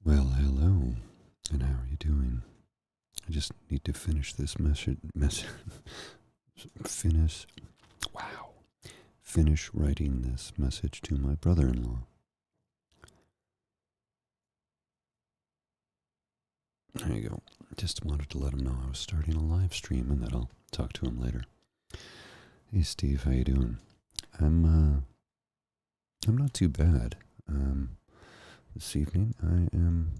Well, hello, and how are you doing? I just need to finish this finish, wow, finish writing this message to my brother-in-law. There you go. Just wanted to let him know I was starting a live stream and that I'll talk to him later. Hey, Steve, how you doing? I'm not too bad. This evening I am.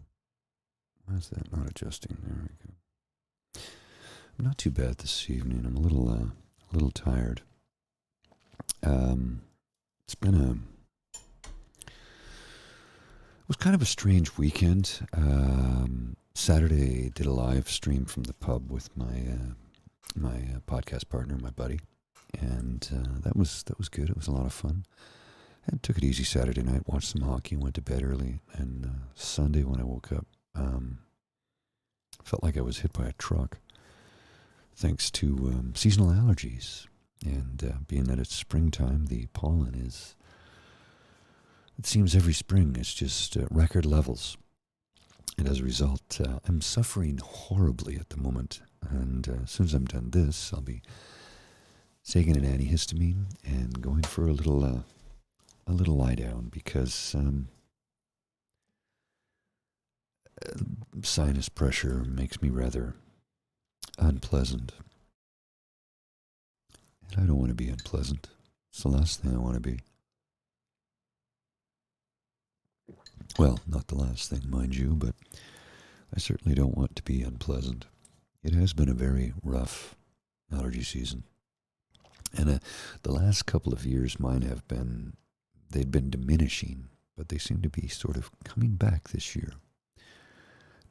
Why is that not adjusting? There we go. I'm not too bad this evening. I'm a little tired. It's been it was kind of a strange weekend. Saturday did a live stream from the pub with my podcast partner, my buddy, and that was good. It was a lot of fun. And took it easy Saturday night. Watched some hockey. Went to bed early. And Sunday when I woke up, felt like I was hit by a truck, thanks to seasonal allergies. And being that it's springtime, the pollen is. It seems every spring it's just record levels. And as a result, I'm suffering horribly at the moment. And as soon as I'm done this, I'll be taking an antihistamine and going for a little lie down because sinus pressure makes me rather unpleasant. And I don't want to be unpleasant. It's the last thing I want to be. Well, not the last thing, mind you, but I certainly don't want to be unpleasant. It has been a very rough allergy season. And the last couple of years they've been diminishing, but they seem to be sort of coming back this year.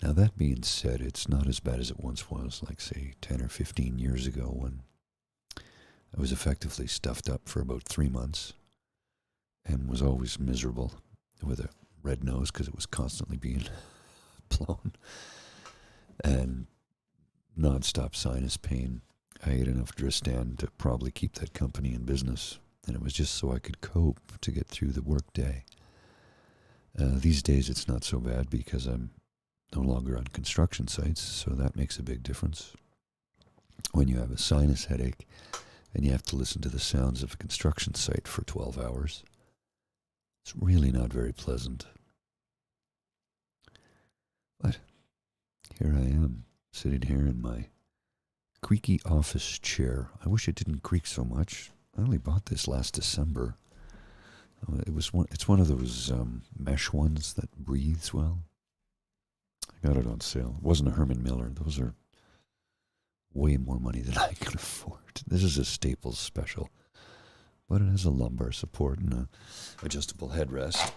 Now, that being said, it's not as bad as it once was, like, say, 10 or 15 years ago when I was effectively stuffed up for about 3 months and was always miserable with a red nose because it was constantly being blown and nonstop sinus pain. I ate enough Dristan to probably keep that company in business, and it was just so I could cope to get through the workday. These days it's not so bad because I'm no longer on construction sites, so that makes a big difference. When you have a sinus headache and you have to listen to the sounds of a construction site for 12 hours, it's really not very pleasant. But here I am, sitting here in my creaky office chair. I wish it didn't creak so much. I only bought this last December. It's one of those mesh ones that breathes well. I got it on sale. It wasn't a Herman Miller. Those are way more money than I can afford. This is a Staples special, but it has a lumbar support and a adjustable headrest.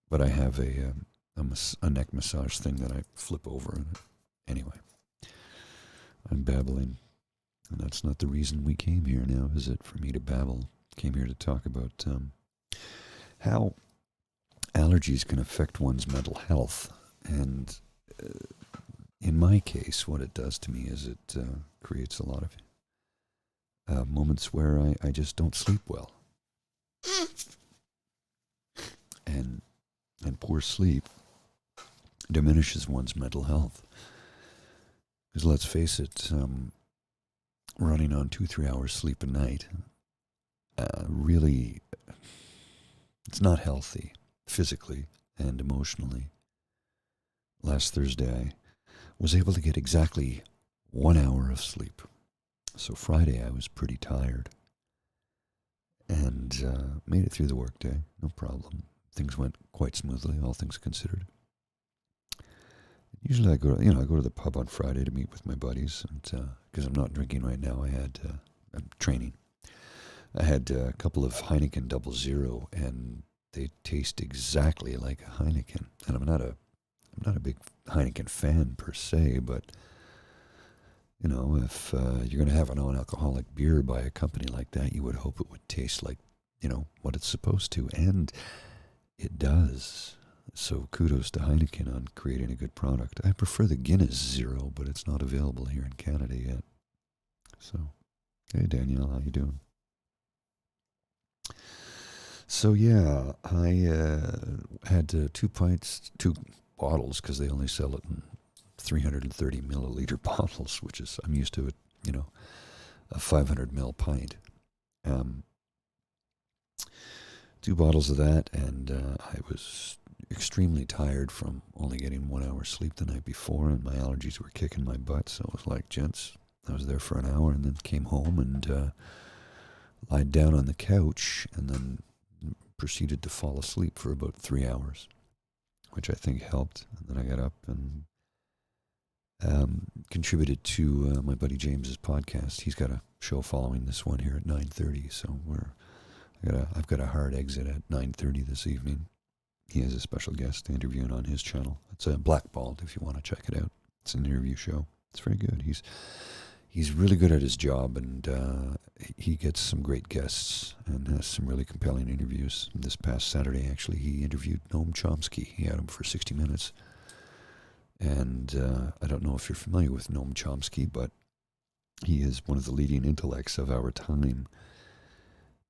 But I have a neck massage thing that I flip over. Anyway, I'm babbling, and that's not the reason we came here now, is it? For me to babble. Came here to talk about how allergies can affect one's mental health. And in my case, what it does to me is it creates a lot of moments where I just don't sleep well. And poor sleep diminishes one's mental health. Because let's face it, running on 2-3 hours sleep a night, really, it's not healthy physically and emotionally. Last Thursday, I was able to get exactly 1 hour of sleep. So Friday, I was pretty tired and made it through the workday, no problem. Things went quite smoothly, all things considered. Usually I go to the pub on Friday to meet with my buddies, and because I'm not drinking right now, I'm training. I had a couple of Heineken 00, and they taste exactly like a Heineken. And I'm not a big Heineken fan per se, but if you're going to have a non-alcoholic beer by a company like that, you would hope it would taste like what it's supposed to, and it does. So kudos to Heineken on creating a good product. I prefer the Guinness 0, but it's not available here in Canada yet. So, hey Danielle, how you doing? So yeah, I had 2 pints, bottles because they only sell it in 330 milliliter bottles, which is, I'm used to it, a 500 ml pint. Um, 2 bottles of that, and I was extremely tired from only getting 1 hour sleep the night before, and my allergies were kicking my butt, so it was like, gents, I was there for an hour and then came home and lied down on the couch and then proceeded to fall asleep for about 3 hours, which I think helped. And then I got up and contributed to my buddy James's podcast. He's got a show following this one here at 9:30, so I've got a hard exit at 9:30 this evening. He has a special guest interviewing on his channel. It's Blackballed if you want to check it out. It's an interview show. It's very good. He's really good at his job, and he gets some great guests and has some really compelling interviews. This past Saturday, actually, he interviewed Noam Chomsky. He had him for 60 minutes. And I don't know if you're familiar with Noam Chomsky, but he is one of the leading intellects of our time.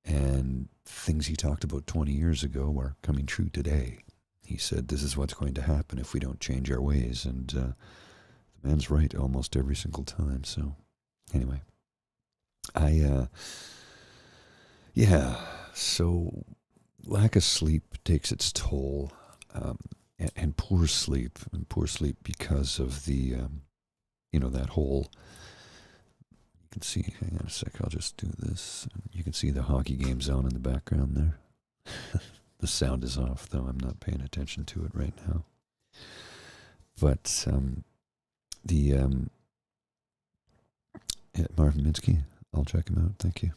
And things he talked about 20 years ago are coming true today. He said, this is what's going to happen if we don't change our ways. And the man's right almost every single time. So anyway, so lack of sleep takes its toll, and poor sleep because of the, that whole, you can see, hang on a sec, I'll just do this. You can see the hockey games on in the background there. The sound is off, though. I'm not paying attention to it right now. But Marvin Minsky, I'll check him out. Thank you.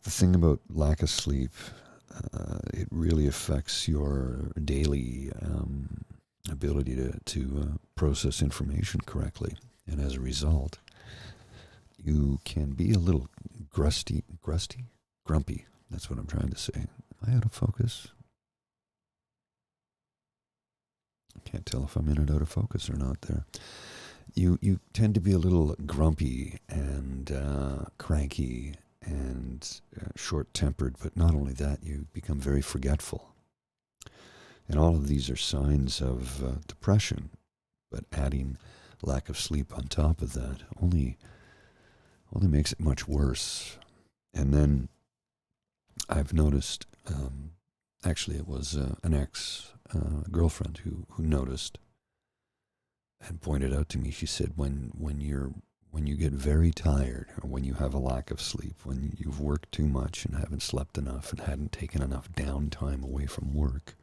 The thing about lack of sleep, it really affects your daily ability to process information correctly. And as a result, you can be a little grumpy. That's what I'm trying to say. Am I out of focus? I can't tell if I'm in and out of focus or not there. You tend to be a little grumpy and cranky and short-tempered, but not only that, you become very forgetful. And all of these are signs of depression, but adding lack of sleep on top of that only makes it much worse. And then I've noticed, actually it was an ex-girlfriend who noticed and pointed out to me. She said, when you get very tired, or when you have a lack of sleep, when you've worked too much and haven't slept enough and hadn't taken enough downtime away from work,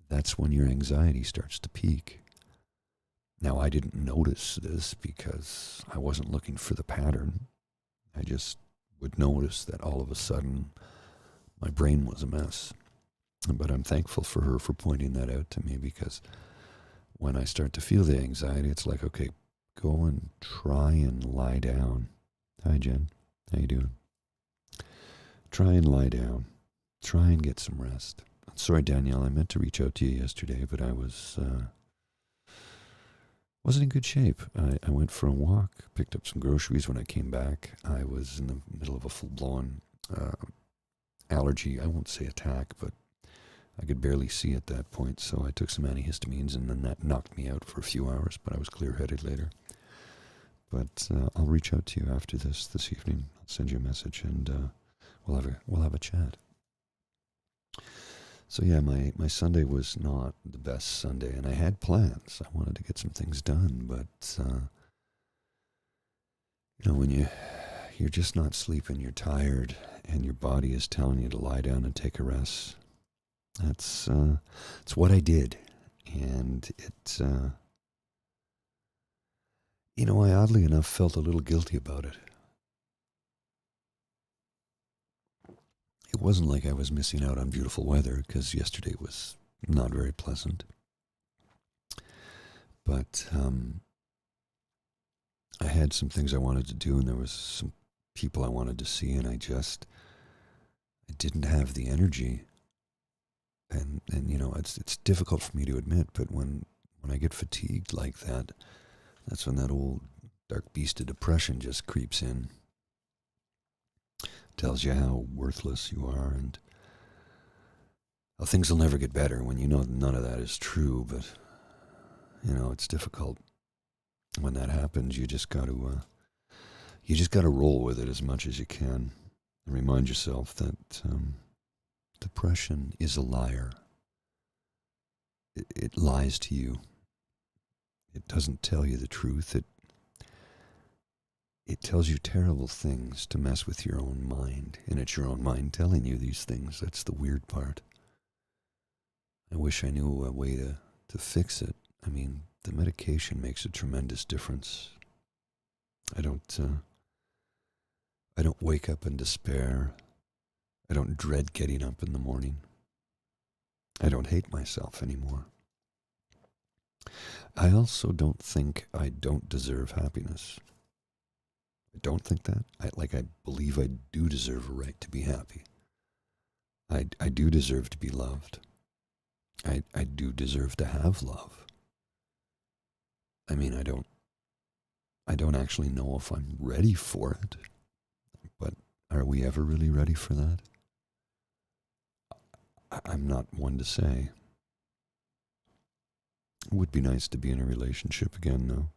that's when your anxiety starts to peak. Now, I didn't notice this because I wasn't looking for the pattern. I just would notice that all of a sudden my brain was a mess. But I'm thankful for her for pointing that out to me, because when I start to feel the anxiety, it's like, okay, go and try and lie down. Hi, Jen. How you doing? Try and lie down. Try and get some rest. Sorry, Danielle, I meant to reach out to you yesterday, but I wasn't in good shape. I went for a walk, picked up some groceries. When I came back, I was in the middle of a full-blown allergy. I won't say attack, but I could barely see at that point, so I took some antihistamines, and then that knocked me out for a few hours, but I was clear-headed later. But I'll reach out to you after this evening. I'll send you a message, and we'll have a chat. So yeah, my Sunday was not the best Sunday, and I had plans. I wanted to get some things done, but when you're just not sleeping, you're tired, and your body is telling you to lie down and take a rest. It's what I did, and it I oddly enough felt a little guilty about it. It wasn't like I was missing out on beautiful weather, because yesterday was not very pleasant. But I had some things I wanted to do, and there was some people I wanted to see, and I didn't have the energy. And it's difficult for me to admit, but when I get fatigued like that, that's when that old dark beast of depression just creeps in. Tells you how worthless you are, and Well, things will never get better when you know none of that is true, but, it's difficult when that happens. You just got to roll with it as much as you can and remind yourself that depression is a liar. It lies to you. It doesn't tell you the truth. It tells you terrible things to mess with your own mind, and it's your own mind telling you these things. That's the weird part. I wish I knew a way to fix it. I mean, the medication makes a tremendous difference. I don't I don't wake up in despair. I don't dread getting up in the morning. I don't hate myself anymore. I also don't think I don't deserve happiness. I don't think that. I believe I do deserve a right to be happy. I do deserve to be loved. I do deserve to have love. I mean, I don't actually know if I'm ready for it, but are we ever really ready for that? I'm not one to say. It would be nice to be in a relationship again, though.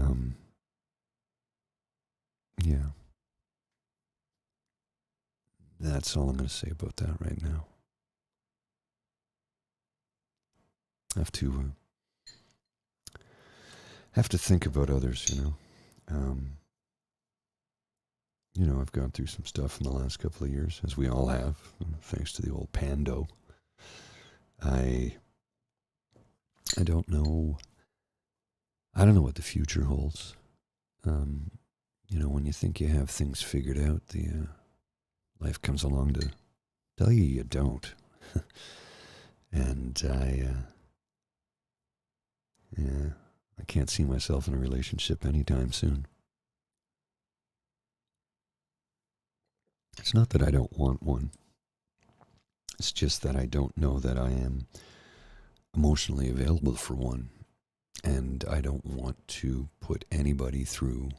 Um, yeah, that's all I'm going to say about that right now. I have to think about others. Um, I've gone through some stuff in the last couple of years, as we all have, thanks to the old pando. I I don't know. I don't know what the future holds. Um, when you think you have things figured out, the life comes along to tell you don't. And yeah, I can't see myself in a relationship anytime soon. It's not that I don't want one. It's just that I don't know that I am emotionally available for one. And I don't want to put anybody through.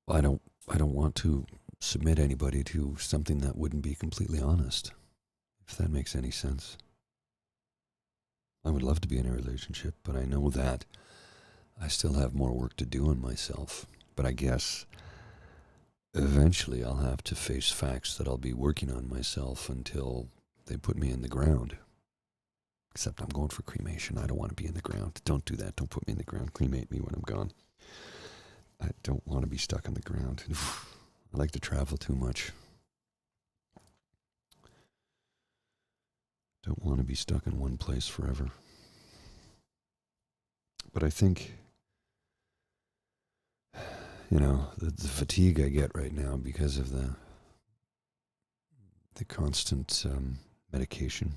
I don't want to submit anybody to something that wouldn't be completely honest, if that makes any sense. I would love to be in a relationship, but I know that I still have more work to do on myself. But I guess eventually I'll have to face facts that I'll be working on myself until they put me in the ground. Except I'm going for cremation. I don't want to be in the ground. Don't do that. Don't put me in the ground. Cremate me when I'm gone. I don't want to be stuck on the ground. I like to travel too much. Don't want to be stuck in one place forever. But I think, the fatigue I get right now because of the constant medication.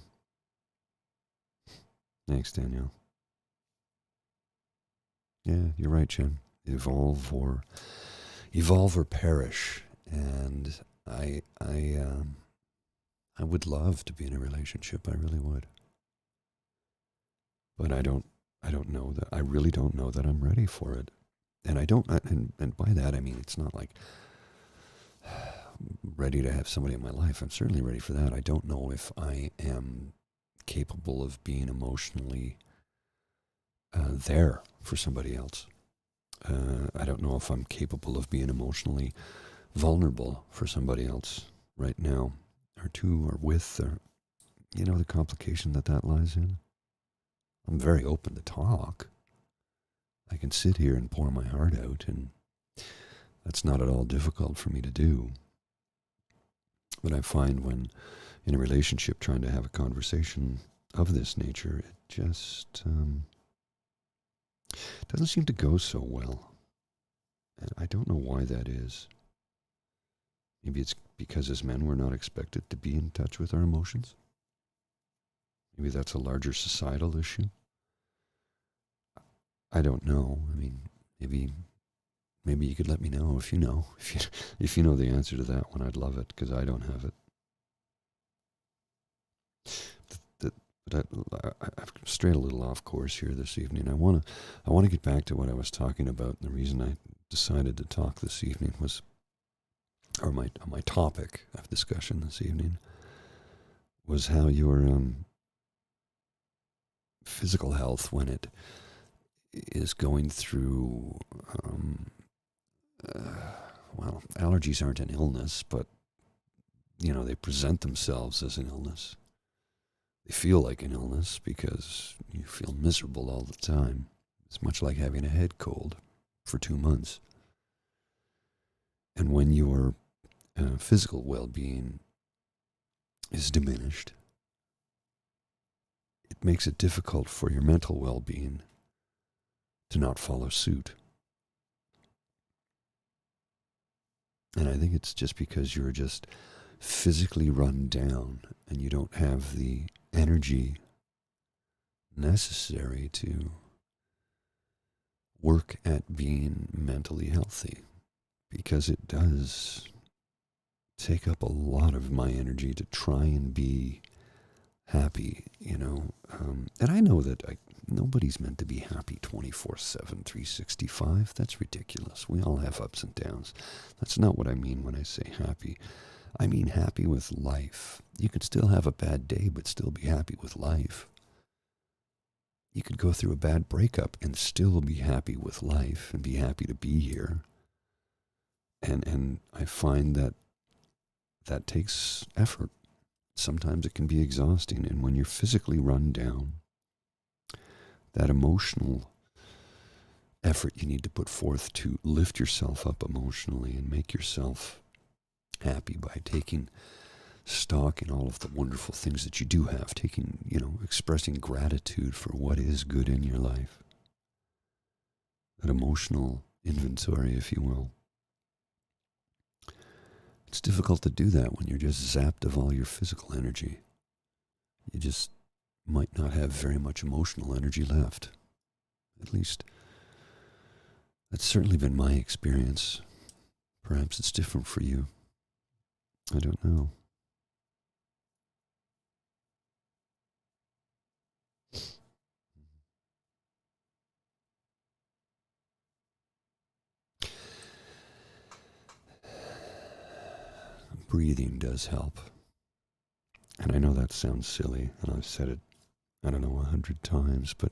Thanks, Danielle. Yeah, you're right, Jen. Evolve or perish. And I would love to be in a relationship. I really would. But I don't know that. I really don't know that I'm ready for it. And I don't. And by that I mean it's not like ready to have somebody in my life. I'm certainly ready for that. I don't know if I am capable of being emotionally there for somebody else. I don't know if I'm capable of being emotionally vulnerable for somebody else right now, or to, or with, or, the complication that lies in. I'm very open to talk. I can sit here and pour my heart out, and that's not at all difficult for me to do. But I find when in a relationship trying to have a conversation of this nature, it just doesn't seem to go so well. And I don't know why that is. Maybe it's because as men we're not expected to be in touch with our emotions. Maybe that's a larger societal issue. I don't know. I mean, maybe you could let me know if you know. If you know the answer to that one, I'd love it because I don't have it. But I've strayed a little off course here this evening. I want to get back to what I was talking about. And the reason I decided to talk this evening was or my topic of discussion this evening was how your physical health, when it is going through, uh, well, allergies aren't an illness, but they present themselves as an illness. They feel like an illness because you feel miserable all the time. It's much like having a head cold for 2 months. And when your physical well-being is diminished, it makes it difficult for your mental well-being to not follow suit. And I think it's just because you're just physically run down and you don't have the energy necessary to work at being mentally healthy, because it does take up a lot of my energy to try and be happy, and I know that nobody's meant to be happy 24/7, 365. That's ridiculous. We all have ups and downs. That's not what I mean when I say happy. I mean happy with life. You could still have a bad day, but still be happy with life. You could go through a bad breakup and still be happy with life and be happy to be here. And I find that takes effort. Sometimes it can be exhausting. And when you're physically run down, that emotional effort you need to put forth to lift yourself up emotionally and make yourself happy by taking stock in all of the wonderful things that you do have, expressing gratitude for what is good in your life. That emotional inventory, if you will. It's difficult to do that when you're just zapped of all your physical energy. You just might not have very much emotional energy left. At least, that's certainly been my experience. Perhaps it's different for you. I don't know. Breathing does help. And I know that sounds silly, and I've said it, 100 times, but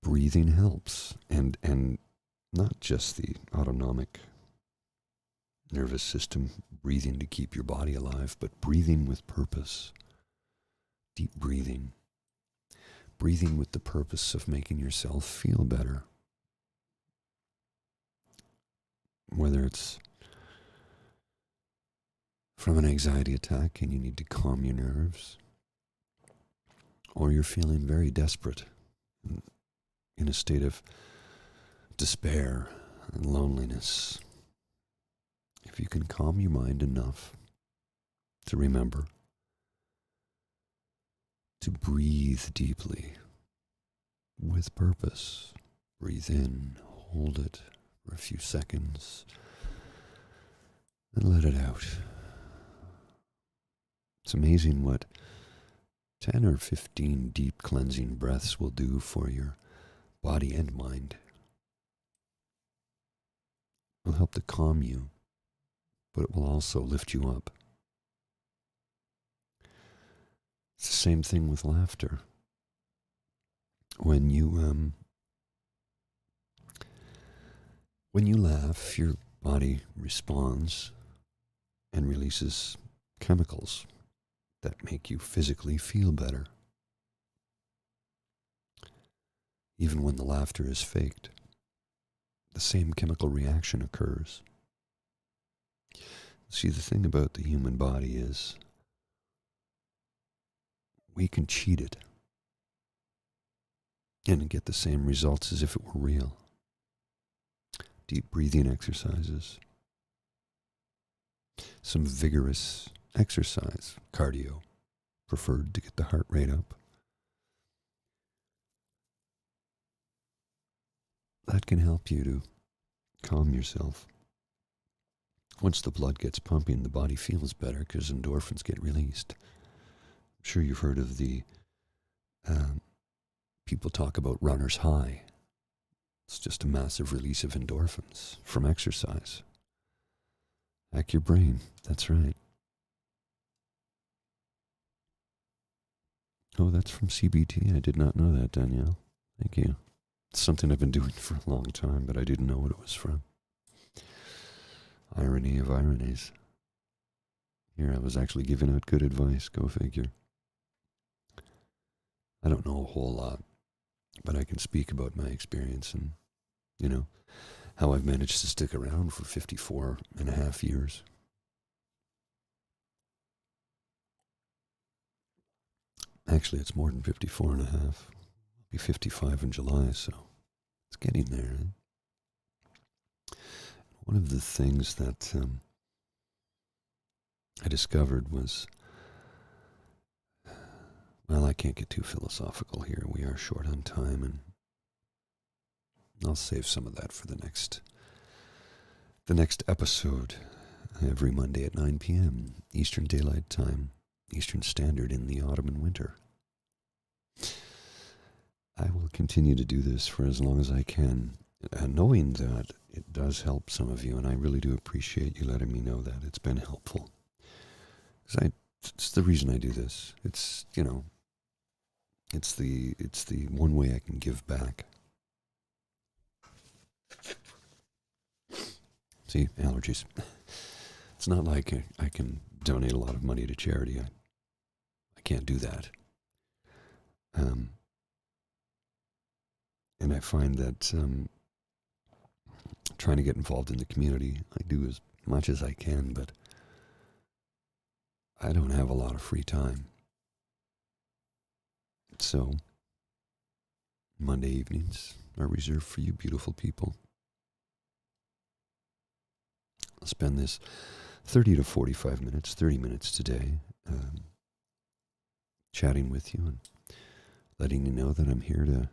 breathing helps. And not just the autonomic nervous system breathing to keep your body alive, but breathing with purpose. Deep breathing. Breathing with the purpose of making yourself feel better. Whether it's from an anxiety attack and you need to calm your nerves, or you're feeling very desperate, in a state of despair and loneliness. If you can calm your mind enough to remember to breathe deeply with purpose, breathe in, hold it for a few seconds, and let it out. It's amazing what 10 or 15 deep cleansing breaths will do for your body and mind. It will help to calm you, but it will also lift you up. It's the same thing with laughter. When you laugh, your body responds and releases chemicals that make you physically feel better. Even when the laughter is faked, the same chemical reaction occurs. See, the thing about the human body is we can cheat it and get the same results as if it were real. Deep breathing exercises, some vigorous exercise, cardio, preferred to get the heart rate up. That can help you to calm yourself. Once the blood gets pumping, the body feels better because endorphins get released. I'm sure you've heard of the people talk about runner's high. It's just a massive release of endorphins from exercise. Hack your brain. That's right. Oh, that's from CBT. I did not know that, Danielle. Thank you. It's something I've been doing for a long time, but I didn't know what it was from. Irony of ironies. Here I was actually giving out good advice. Go figure. I don't know a whole lot, but I can speak about my experience and, you know, how I've managed to stick around for 54 and a half years. Actually, it's more than 54 and a half. I'll be 55 in July, so it's getting there. One of the things that I discovered was, well, I can't get too philosophical here. We are short on time, and I'll save some of that for the next episode every Monday at 9 p.m. Eastern Daylight Time, Eastern Standard in the autumn and winter. I will continue to do this for as long as I can, knowing that it does help some of you, and I really do appreciate you letting me know that it's been helpful. Because it's the reason I do this. It's, you know, it's the one way I can give back. See, allergies. It's not like I can donate a lot of money to charity. I can't do that. And I find that trying to get involved in the community, I do as much as I can, but I don't have a lot of free time. So, Monday evenings are reserved for you beautiful people. I'll spend this 30 to 45 minutes, 30 minutes today, chatting with you and letting you know that I'm here to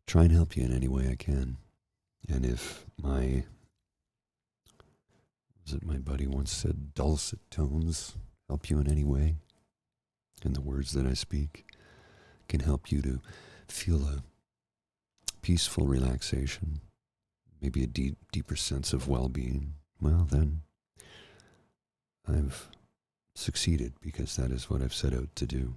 try and help you in any way I can. And if my buddy once said, dulcet tones help you in any way, and the words that I speak can help you to feel a peaceful relaxation, maybe a deeper sense of well-being, well, then I've succeeded, because that is what I've set out to do.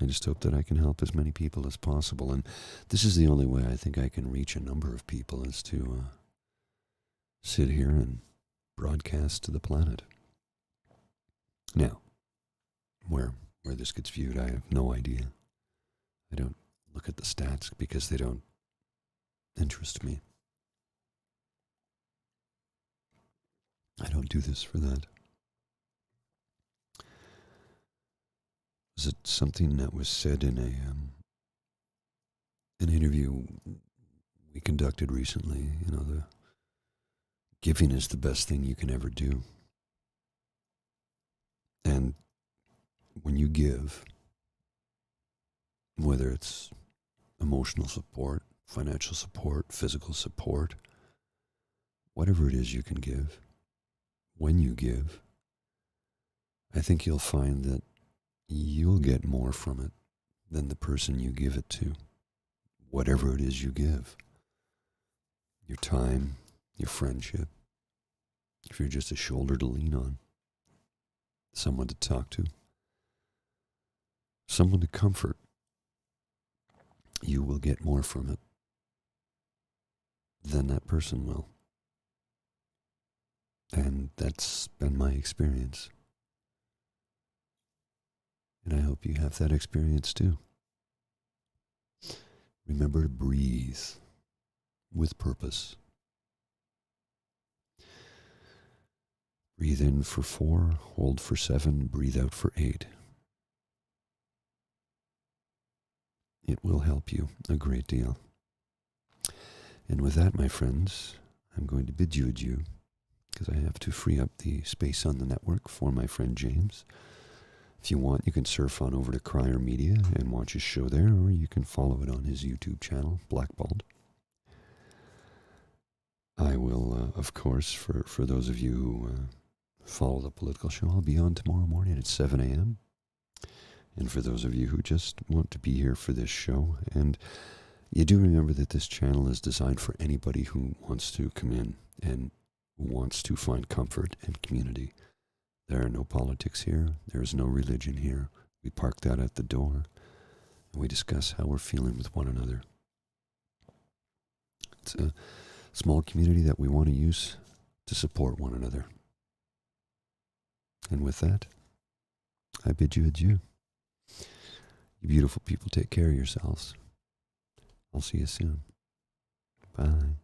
I just hope that I can help as many people as possible, and this is the only way I think I can reach a number of people, is to sit here and broadcast to the planet. Now, where this gets viewed, I have no idea. I don't look at the stats because they don't interest me. I don't do this for that. Was it something that was said in an interview we conducted recently? You know, the giving is the best thing you can ever do. And when you give, whether it's emotional support, financial support, physical support, whatever it is you can give, when you give, I think you'll find that you'll get more from it than the person you give it to, whatever it is you give. Your time, your friendship, if you're just a shoulder to lean on, someone to talk to, someone to comfort, you will get more from it than that person will. And that's been my experience. And I hope you have that experience too. Remember to breathe with purpose. Breathe in for 4, hold for 7, breathe out for 8. It will help you a great deal. And with that, my friends, I'm going to bid you adieu, because I have to free up the space on the network for my friend James. If you want, you can surf on over to Crier Media and watch his show there, or you can follow it on his YouTube channel, Blackballed. I will, of course, for those of you who follow the political show, I'll be on tomorrow morning at 7 a.m. And for those of you who just want to be here for this show, and You do remember that this channel is designed for anybody who wants to come in and wants to find comfort and community. There are no politics here. There is no religion here. We park that at the door, and we discuss how we're feeling with one another. It's a small community that we want to use to support one another. And with that, I bid you adieu. You beautiful people, take care of yourselves. I'll see you soon. Bye.